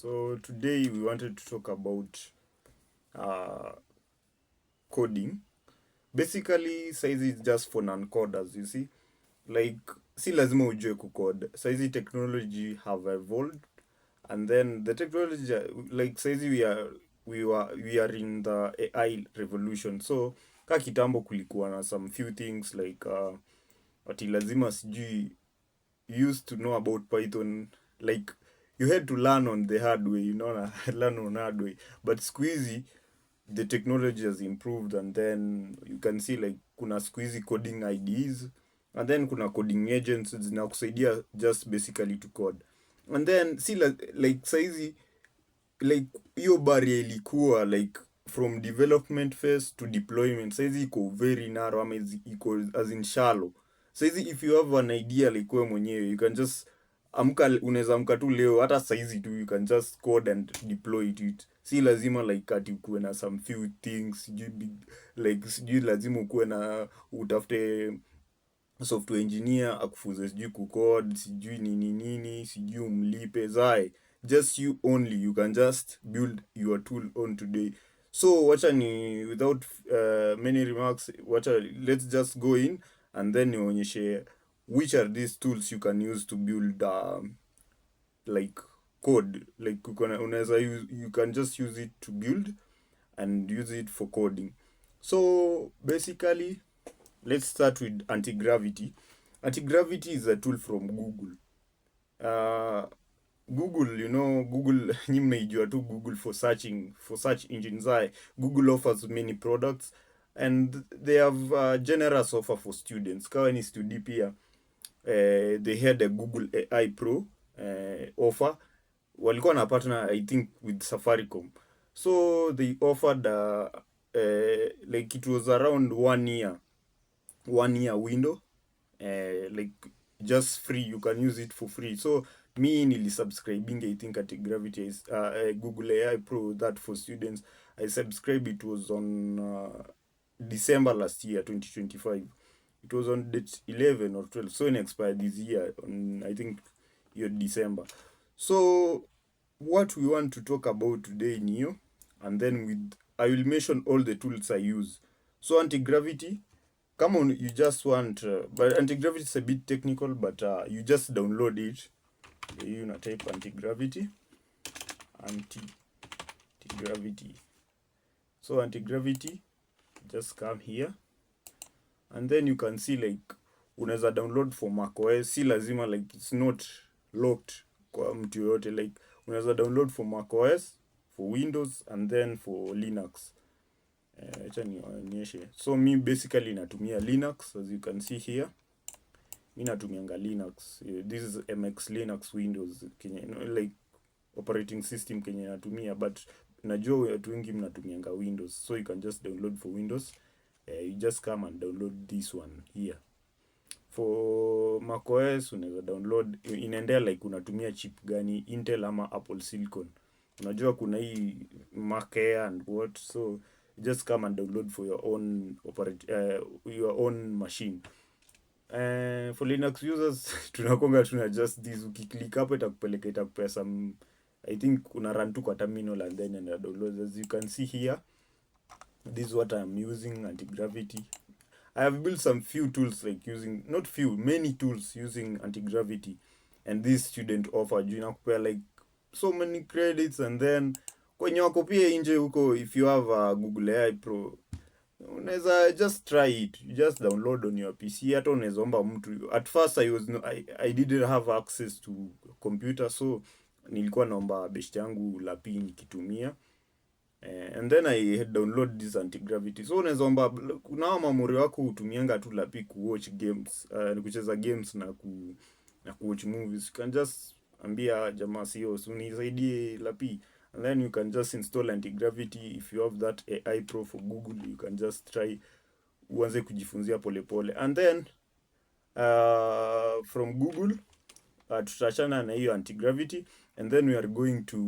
So today we wanted to talk about coding. Basically, saizi is just for non-coders, you see. Like, si lazima ujue kucode. Saizi technology have evolved. And then the technology, like saizi we are in the AI revolution. So, ka kitambo kulikuwa na some few things like, ati lazima sijui, you used to know about Python, like you had to learn on the hard way, learn on hard way. But squeezy, the technology has improved, and then you can see like kuna squeezy coding IDs, and then kuna coding agents zinakusaidia just basically to code. And then see like saizi, like hiyo barrier ilikuwa like from development phase to deployment. Saizi iko very narrow, ama iko as in shallow. Saizi if you have an idea like wewe mwenyewe, you can just unaweza amka tu leo, hata saizi tu you can just code and deploy it. Si lazima like ati ukuwe na some few things, sijui lazima ukuwe na utafute software engineer akufunze sijui kucode, sijui nini, sijui umlipe zae. Just you only, you can just build your tool on today. So without many remarks, let's just go in and then nionyeshe which are these tools you can use to build like code. Like you can just use it to build and use it for coding. So basically, let's start with Antigravity. Antigravity is a tool from Google. Google, nyi mmeijua tu Google for search engines. Google offers many products, and they have a generous offer for students. Kawa ni studi pia, they had a Google AI Pro offer. Walikuwa na partner, I think, with Safaricom. So they offered, like it was around 1 year window, like just free, you can use it for free. So me nilisubscribing, I think, at Gravity is Google AI Pro, that for students. I subscribed, it was on December last year, 2025. It was on date 11 or 12, so it expired this year on, I think, December. So what we want to talk about today in here, and then I will mention all the tools I use. So Antigravity, come on, you just want, but Antigravity is a bit technical, but you just download it. You type Antigravity. So Antigravity, just come here, and then you can see like unaweza download for macOS. Si lazima, like it's not locked kwa mtu yote, like unaweza download for macOS, for Windows, and then for Linux. Acha nionyeshe. So mi basically natumia Linux, as you can see here. Mi natumianga Linux. This is MX Linux Windows, like operating system kenye natumia, but najua watu wengi mnatumianga Windows, so you can just download for Windows. You just come and download this one here. For macOS unaweza download, inaendea like unatumia chip gani, Intel ama Apple Silicon. Unajua kuna hii Mac Air and what, so just come and download for your own machine. For Linux users, tuna just this, ukiklik hapo itakupea some, I think una run tu kwa terminal and then download. As you can see here, this is what I'm using, Antigravity. I have built some few tools, like many tools using Antigravity, and this student offer inakupea like so many credits. And then kwenye wako pia nje huko, if you have a Google AI Pro, unaweza just try it. You just download on your PC. Hata unaweza omba mtu. At first I didn't have access to computer, so nilikuwa naomba best yangu lapi nikitumia. And then I had download this Antigravity. So unaweza omba, kuna mamuri wako utumianga tu lapi kuwatch games, kucheza games na kuwatch movies. You can just ambia jamaa sio, so nisaidie lapi. And then you can just install Antigravity. If you have that AI Pro for Google, you can just try, uanze kujifunzia pole pole. And then from Google, tutachana na hiyo Antigravity, and then we are going to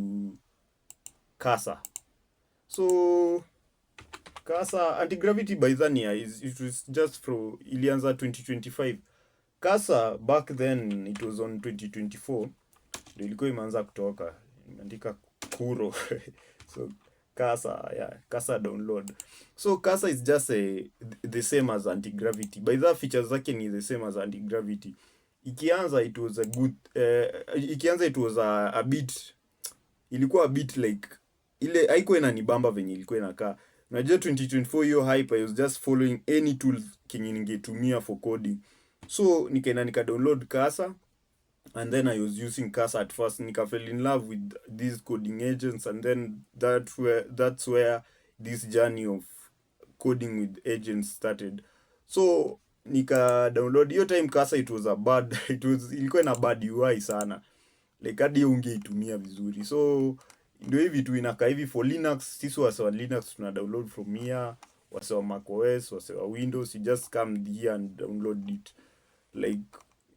Casa. So Casa, Antigravity by then it was just from ilianza 2025. Casa back then it was on 2024. Ndio ilikuwa imeanza kutoka. imeandika kuro. So Casa download. So Casa is just the same as Antigravity. By the features zake ni the same as Antigravity. Ikianza it was a bit, ilikuwa a bit like ile haikuwa inanibamba venye ilikuwa inakaa. Unajua 2024 hiyo hype, I was just following any tools kenye ningetumia for coding. So nika download Casa, and then I was using Casa at first. Nika fell in love with these coding agents, and then that's where this journey of coding with agents started. So nika download hiyo time Casa, it was ilikuwa na bad UI sana, like hadi ungeitumia vizuri. So ndio hivi tu inakaa hivi for Linux. Sisi wase wa Linux tuna download from here, wase wa macOS, wase wa Windows, you just come here and download it. Like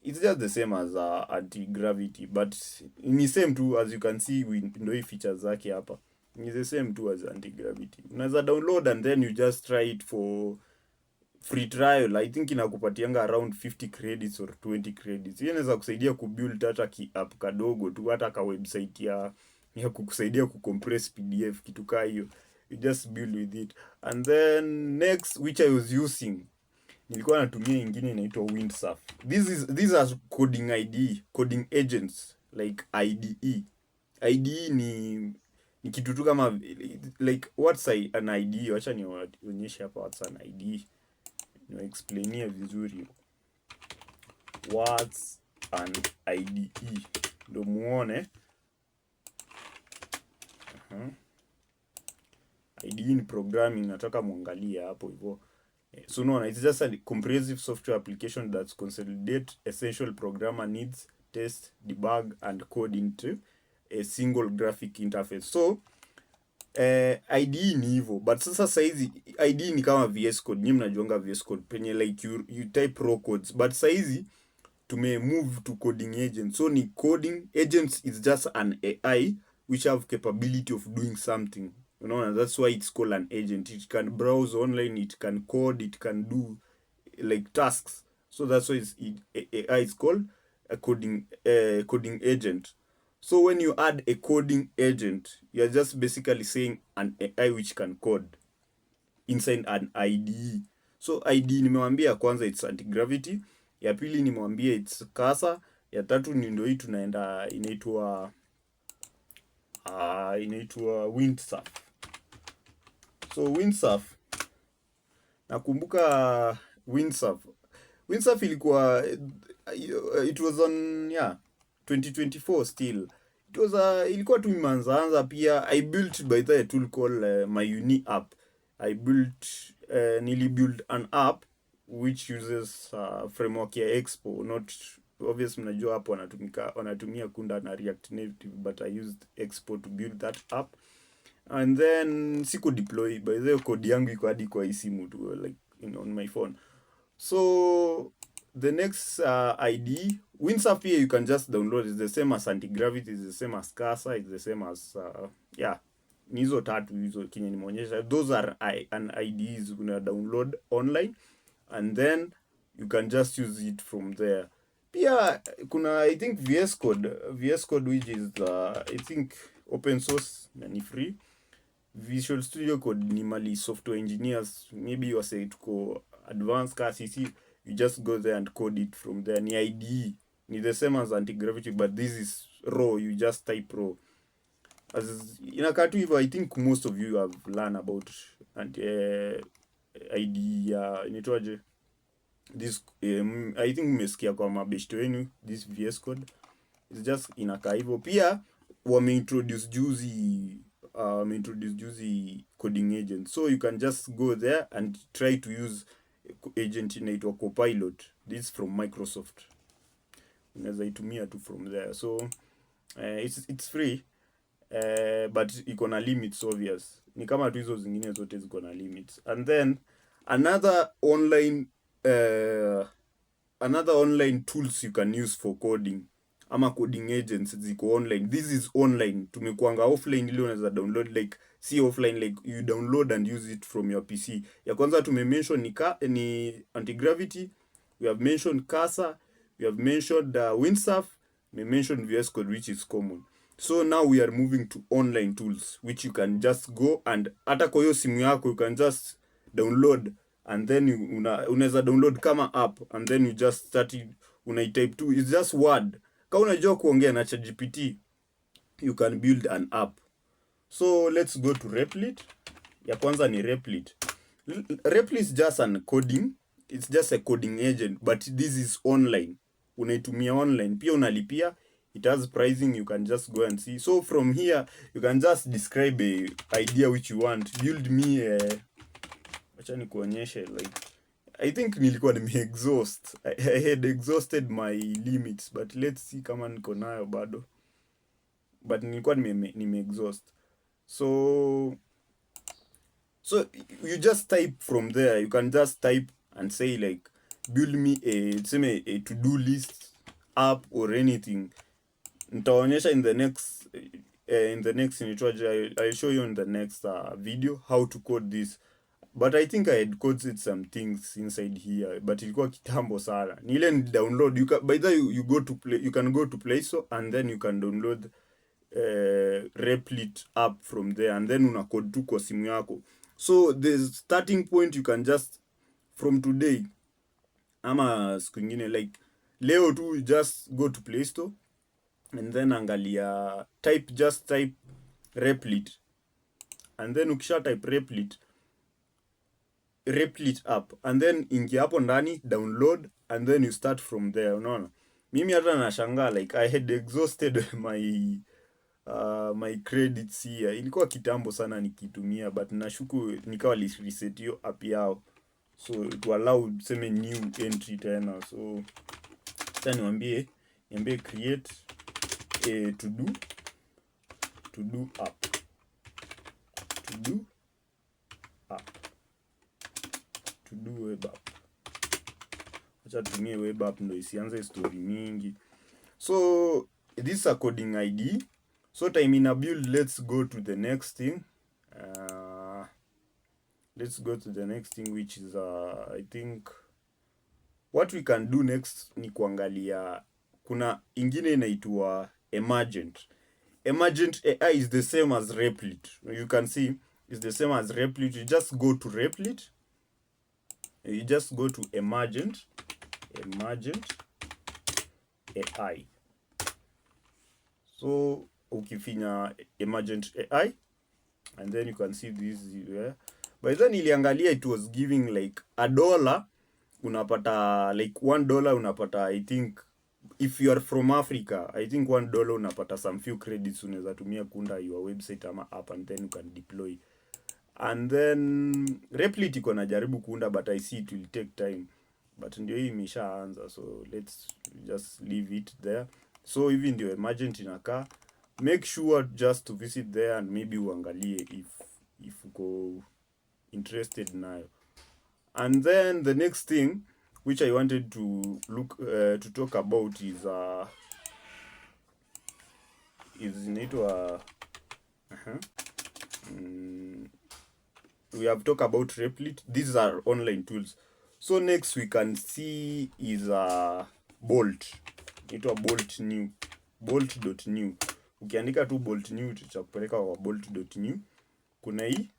it's just the same as Antigravity, but ni same too, as you can see ndio hii features zake hapa. Ni the same too as Antigravity. Unaweza download and then you just try it for free trial. I think inakupatianga around 50 credits or 20 credits. Hiyo inaweza kusaidia kubuild hata app kadogo tu, hata ka website ya kukusaidia kucompress PDF, kitu kaa hiyo. You just build with it. And then next, which I was using, nilikuwa natumia ingine inaitwa Windsurf. These are coding agents like IDE. IDE ni kitu tu kama like what's an IDE? Acha nionyeshe hapa what's an IDE. No explainie vizuri. What's an IDE? Ndo muone. IDE ni programming, nataka muangalie hapo hivyo. So no, it's just a comprehensive software application that consolidates essential programmer needs, test, debug, and code into a single graphic interface. So IDE ni hivyo, but sasa saizi IDE ni kama VS Code. Nyinyi mnajuanga VS Code penye like you type raw codes, but saizi tume move to coding agents. So ni coding agents is just an AI which have capability of doing something. You know, and that's why it's called an agent. It can browse online, it can code, it can do like tasks. So that's why AI is called a coding agent. So when you add a coding agent, you're just basically saying an AI which can code inside an IDE. So IDE nimewambia kwanza it's Antigravity, ya pili nimewambia it's Casa, ya tatu ni ndio hii tunaenda inaitwa Windsurf. So Windsurf, nakumbuka Windsurf ilikuwa it was on 2024 still. It was ilikuwa tu imeanza pia. I built by the tool called my uni app. Nili build an app which uses framework ya Expo. Not obvious, mnajua hapo wanatumia Kunda na React Native, but I used Expo to build that app. And then siku deploy, by the code yangu iko hadi kwa simu tu, like on my phone. So the next IDE, Windsurf here, you can just download. It's the same as Antigravity, it's the same as Casa, it's the same as nizo tatu hizo kenye nimeonyesha. Those are an IDEs una download online, and then you can just use it from there. Pia kuna I think VS Code which is I think open source na ni free. Visual Studio Code ni mali software engineers, maybe you say tuko advanced ka CC, you just go there and code it from there. Ni IDE, ni the same as Antigravity, but this is raw, you just type raw. As inakaa tu hivyo. I think most of you have learned about IDE inaitwaje this. I think mmesikia kwa mabeshte wenu this VS Code. It's just inakaa hivyo. Pia wameintroduce juzi coding agent, so you can just go there and try to use agent inaitwa Copilot. This is from Microsoft, unaweza itumia tu from there. So it's free, but iko na limits obvious. Ni kama tu hizo zingine zote ziko na limits. And then another online tools you can use for coding ama coding agents ziko online. This is online. Tumekuanga offline, ile unaweza download, like see offline, like you download and use it from your PC. Ya kwanza tumemention ni Antigravity, we have mentioned Casa, we have mentioned Windsurf, we mentioned VS Code which is common. So now we are moving to online tools which you can just go and hata kwa hiyo simu yako you can just download, and then unaweza download kama app, and then you just start it, unaitype tu, it's just word. Kama unajua kuongea na ChatGPT, you can build an app. So let's go to Replit. Ya kwanza ni Replit. Replit is just an coding, it's just a coding agent, but this is online. Unaitumia online, pia unalipia. It has pricing, you can just go and see. So from here you can just describe a idea which you want. Build me a, acha nikuonyeshe, like I think nilikuwa exhaust. I had exhausted my limits, but let's see kama niko nayo bado, but nilikuwa exhaust. So you just type from there. You can just type and say like build me a to-do list app or anything. Nitaonyesha in the next I'll show you in the next video how to code this. But I think I had coded some things inside here, but ilikuwa kitambo sana. Ni ile download, you can, by the you go to play, you can go to Play Store and then you can download Replit app from there, and then una code tu kwa simu yako. So the starting point, you can just from today ama siku ingine, like leo tu, just go to Play Store and then angalia, just type Replit, and then ukisha type Replit app, and then ingia hapo ndani, download, and then you start from there. Unaona, mimi hata nashangaa, like I had exhausted my credits here. Ilikuwa kitambo sana nikitumia, but nashuku nikawa reset hiyo app yao, so to allow tuseme new entry tena. So sasa niambie create a to do app, to do web app. Acha tumie web app ndo isianze story mingi. So this is a coding ID. So time in a build, let's go to the next thing. Which is I think what we can do next ni kuangalia, kuna ingine inaitwa Emergent. Emergent AI is the same as Replit. You can see it's the same as Replit. You just go to Replit. You just go to Emergent AI. So ukifinya Emergent AI, and then you can see this here. But then iliangalia, it was giving like $1 unapata, like $1 unapata, I think if you are from Africa, I think $1 unapata some few credits unaweza tumia kunda your website ama app, and then you can deploy. And then Replit iko na jaribu kuunda, but I see it will take time, but ndio hii imeshaanza, so let's just leave it there. So hivi ndio Emergent inakaa. Make sure just to visit there and maybe uangalie if uko interested nayo. And then the next thing which I wanted to talk about is inaitwa we have talked about Replit. These are online tools. So next we can see is Bolt. Inaitwa bolt.new. Ukiandika tu bolt.new itakupeleka kwa bolt.new. Kuna hii,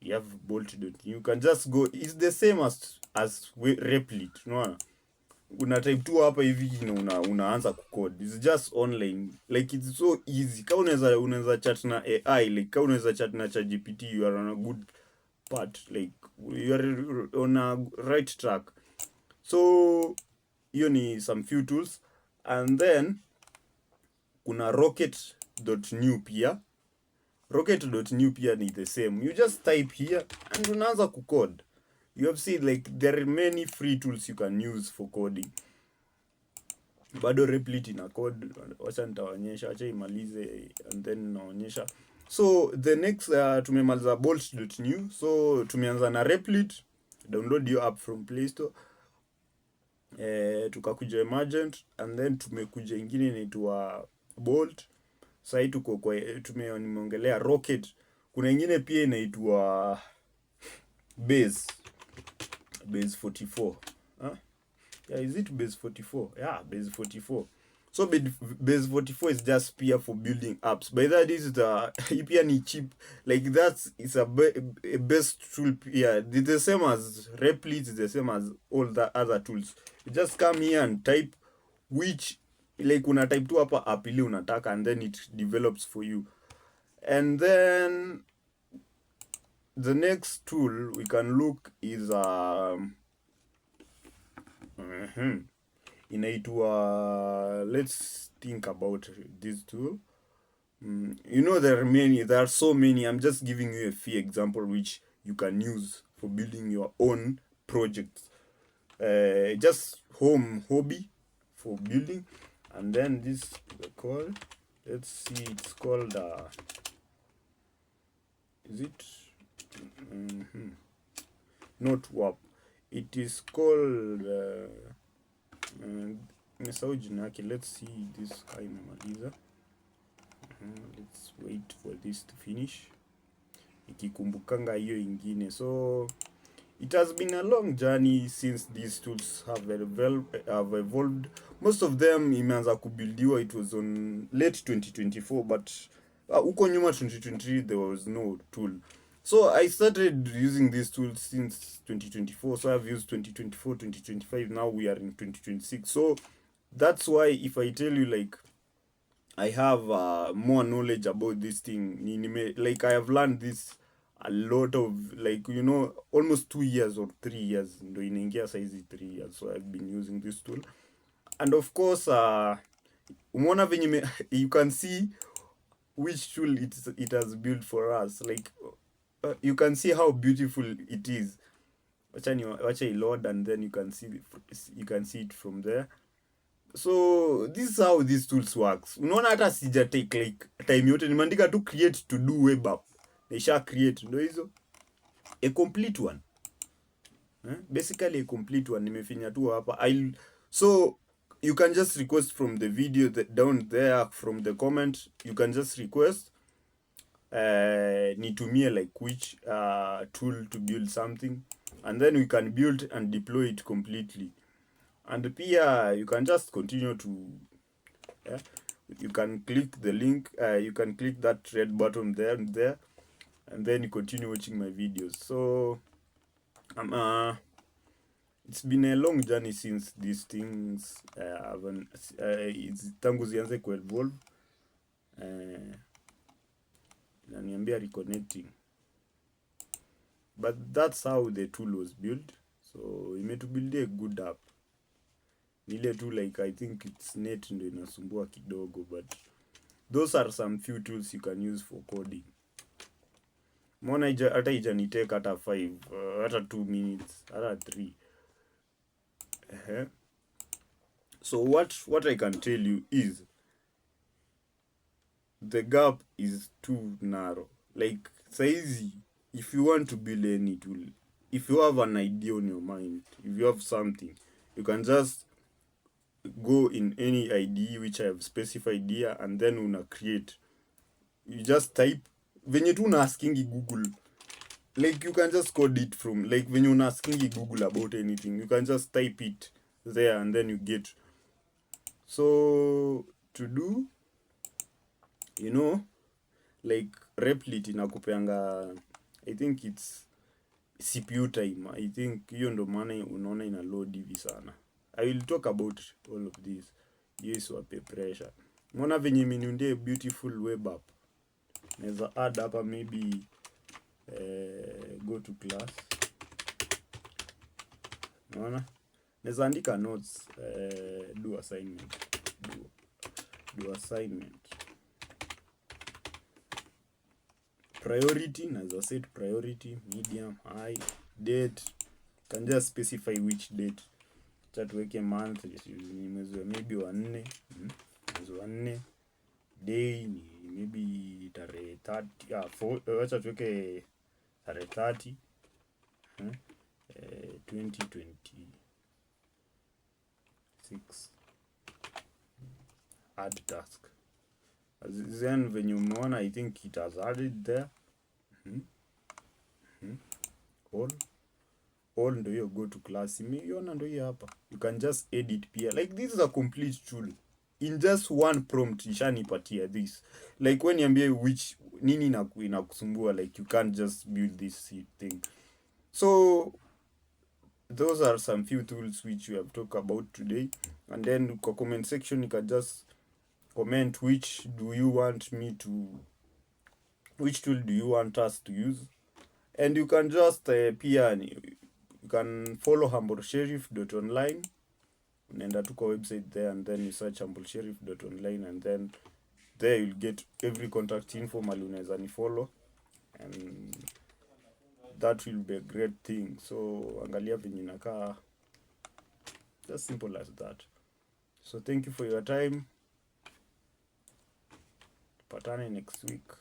you have bolt.new. You can just go, it's the same as Replit. Unaona, una type tu hapa hivi na unaanza kucode. It's just online, like it's so easy. Kama unaweza chat na AI, like kama unaweza chat na ChatGPT, you are on a good path, like you are on a right track. So hiyo ni some few tools. And then kuna rocket.new pia. Rocket.new pia ni the same. You just type here and unaanza kucode. You have seen like there are many free tools you can use for coding. Bado Replit ina code, wacha nitaonyesha, acha imalize and then naonyesha. So the next tumemaliza bolt.new. So tumeanza na Replit, download your app from Play Store. Tukakuja Emergent, and then tumekuja ingine inaitwa Bolt. Sasa tuko kwa nimeongelea Rocket. Kuna ingine pia inaitwa Base 44. Yeah, is it Base 44? Yeah, Base 44. So base 44 is just peer for building apps. By that is the pia ni cheap. Like it's a best tool. Yeah, it's the same as Replit, it's the same as all the other tools. You just come here and type which, like una type tu hapa app ile unataka, and then it develops for you. And then the next tool we can look is inaitwa, let's think about this tool. You know, there are so many. I'm just giving you a few examples which you can use for building your own projects. Just hobby for building. And then this called, let's see, it's called is it not WAP, it is called nimesahau jina yake. Let's see this guy nimaliza. Let's wait for this to finish, ikikumbukanga hiyo ingine. So it has been a long journey since these tools have evolved. Most of them imeanza kubuildiwa, it was on late 2024, but uko nyuma 2023 there was no tool. So I started using these tools since 2024. So I've used 2024, 2025, now we are in 2026. So that's why if I tell you like I have more knowledge about this thing, like I have learned this a lot of, like, you know, almost 2 years or 3 years, ndo inaingia saizi 3 years. So I've been using this tool, and of course umeona venye you can see which tool it has built for us. Like you can see how beautiful it is. Wacha load, and then you can see it from there. So this is how these tools works. Unaona hata sija take like time yote, nimeandika tu create to do web app, nisha create, ndo hizo a complete one. Basically a complete one nimefinya tu hapa. So you can just request from the video down there, from the comment you can just request nitumie like which tool to build something, and then we can build and deploy it completely. And pia you can just continue to you can click the link, you can click that red button there, and then you continue watching my videos. So it's been a long journey since these things it's tangu zianze kuevolve. Naniambia reconnecting, but that's how the tool was built. So imetubuild a good app. Nile tu like I think it's net ndo inasumbua kidogo, but those are some few tools you can use for coding. Mona hata ijanitake hata 5 hata 2 minutes hata 3. So what I can tell you is the gap is too narrow. Like saizi, if you want to build any tool, if you have an idea on your mind, if you have something, you can just go in any IDE which I have specified here, and then una create. You just type venye tu una askingi Google, like you can just code it from, like when you askingi Google about anything, you can just type it there and then you get. So to do, you know, like Replit inakupeanga, I think it's CPU time. I think hiyo ndo maana unaona ina load hivi sana. I will talk about all of this. Yes, wape pressure. Mona venye imeniundie beautiful web app. Neza add hapa maybe go to class. Mona? Neza andika notes, do assignment. Do assignment. Priority, neza set priority, medium, high, date. Can just specify which date. Tuweke month ni mwezi wa maybe wa 4, mwezi wa 4. Day ni maybe tarehe 30, acha tuweke tarehe 30 2026. Add task. Then when you umeona, I think it has added there. All ndo hiyo go to class. Imeiona ndo hiyo hapa. You can just edit pia. Like this is a complete tool. in just one prompt ishanipatia this. Like when niambie which nini inakusumbua, like you can't just build this thing. So those are some few tools which we have talked about today. And then kwa comment section you can just comment which tool do you want us to use. And you can just you can follow humblesheriff.online. Unaenda tu kwa website there, and then you search humblesheriff.online, and then there you'll get every contact info mali unaweza ni follow, and that will be a great thing. So angalia venye inakaa, just simple as that. So thank you for your time, patane next week.